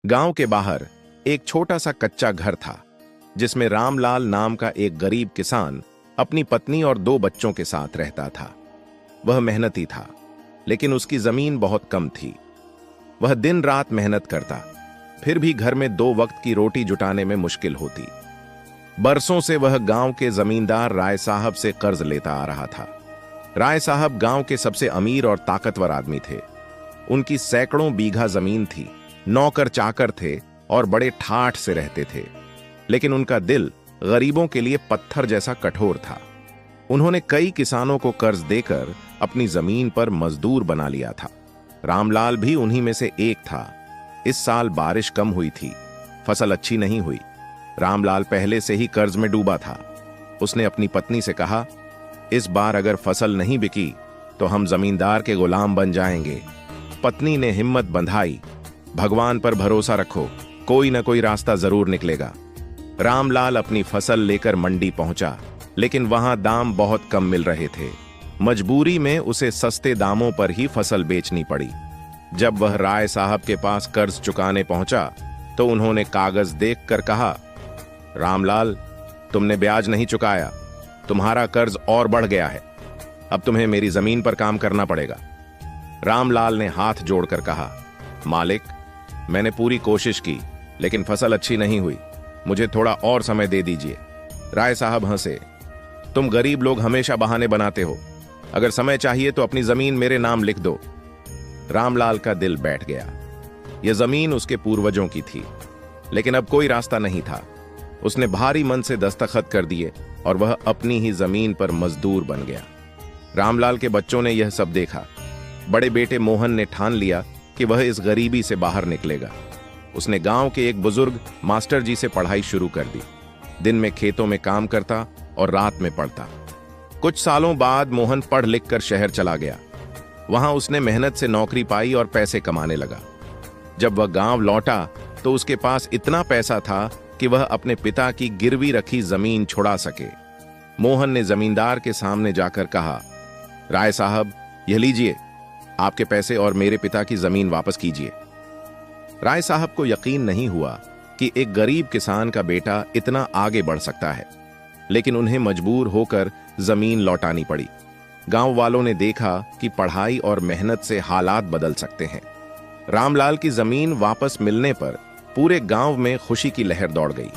गांव के बाहर एक छोटा सा कच्चा घर था जिसमें रामलाल नाम का एक गरीब किसान अपनी पत्नी और 2 बच्चों के साथ रहता था। वह मेहनती था, लेकिन उसकी जमीन बहुत कम थी। वह दिन रात मेहनत करता, फिर भी घर में 2 वक्त की रोटी जुटाने में मुश्किल होती। बरसों से वह गांव के जमींदार राय साहब से कर्ज लेता आ रहा था। राय साहब गांव के सबसे अमीर और ताकतवर आदमी थे। उनकी सैकड़ों बीघा जमीन थी, नौकर चाकर थे और बड़े ठाठ से रहते थे, लेकिन उनका दिल गरीबों के लिए पत्थर जैसा कठोर था। उन्होंने कई किसानों को कर्ज देकर अपनी जमीन पर मजदूर बना लिया था। रामलाल भी उन्हीं में से एक था। इस साल बारिश कम हुई थी, फसल अच्छी नहीं हुई। रामलाल पहले से ही कर्ज में डूबा था। उसने अपनी पत्नी से कहा, इस बार अगर फसल नहीं बिकी तो हम जमींदार के गुलाम बन जाएंगे। पत्नी ने हिम्मत बंधाई, भगवान पर भरोसा रखो, कोई ना कोई रास्ता जरूर निकलेगा। रामलाल अपनी फसल लेकर मंडी पहुंचा, लेकिन वहां दाम बहुत कम मिल रहे थे। मजबूरी में उसे सस्ते दामों पर ही फसल बेचनी पड़ी। जब वह राय साहब के पास कर्ज चुकाने पहुंचा तो उन्होंने कागज देखकर कहा, रामलाल, तुमने ब्याज नहीं चुकाया, तुम्हारा कर्ज और बढ़ गया है। अब तुम्हें मेरी जमीन पर काम करना पड़ेगा। रामलाल ने हाथ जोड़कर कहा, मालिक, मैंने पूरी कोशिश की, लेकिन फसल अच्छी नहीं हुई। मुझे थोड़ा और समय दे दीजिए। राय साहब हंसे, तुम गरीब लोग हमेशा बहाने बनाते हो। अगर समय चाहिए तो अपनी जमीन मेरे नाम लिख दो। रामलाल का दिल बैठ गया। यह जमीन उसके पूर्वजों की थी, लेकिन अब कोई रास्ता नहीं था। उसने भारी मन से दस्तखत कर दिए और वह अपनी ही जमीन पर मजदूर बन गया। रामलाल के बच्चों ने यह सब देखा। बड़े बेटे मोहन ने ठान लिया कि वह इस गरीबी से बाहर निकलेगा। उसने गांव के एक बुजुर्ग मास्टर जी से पढ़ाई शुरू कर दी। दिन में खेतों में काम करता और रात में पढ़ता। कुछ सालों बाद मोहन पढ़ लिख कर शहर चला गया। वहां उसने मेहनत से नौकरी पाई और पैसे कमाने लगा। जब वह गांव लौटा तो उसके पास इतना पैसा था कि वह अपने पिता की गिरवी रखी जमीन छुड़ा सके। मोहन ने जमींदार के सामने जाकर कहा, राय साहब, यह लीजिए, आपके पैसे और मेरे पिता की जमीन वापस कीजिए। राय साहब को यकीन नहीं हुआ कि एक गरीब किसान का बेटा इतना आगे बढ़ सकता है, लेकिन उन्हें मजबूर होकर जमीन लौटानी पड़ी। गांव वालों ने देखा कि पढ़ाई और मेहनत से हालात बदल सकते हैं। रामलाल की जमीन वापस मिलने पर पूरे गांव में खुशी की लहर दौड़ गई।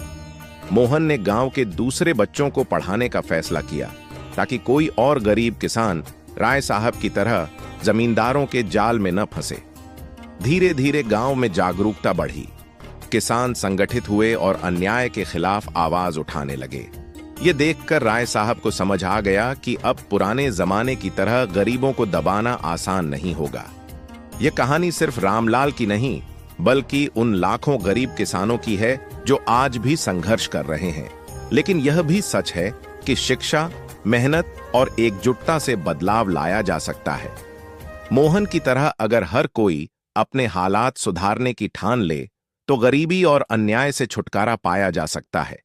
मोहन ने गांव के दूसरे बच्चों को पढ़ाने का फैसला किया ताकि कोई और गरीब किसान राय साहब की तरह जमींदारों के जाल में न फंसे। धीरे धीरे गांव में जागरूकता बढ़ी। किसान संगठित हुए और अन्याय के खिलाफ आवाज उठाने लगे। ये देखकर राय साहब को समझ आ गया कि अब पुराने जमाने की तरह गरीबों को दबाना आसान नहीं होगा। यह कहानी सिर्फ रामलाल की नहीं, बल्कि उन लाखों गरीब किसानों की है जो आज भी संघर्ष कर रहे हैं। लेकिन यह भी सच है कि शिक्षा, मेहनत और एकजुटता से बदलाव लाया जा सकता है। मोहन की तरह अगर हर कोई अपने हालात सुधारने की ठान ले तो गरीबी और अन्याय से छुटकारा पाया जा सकता है।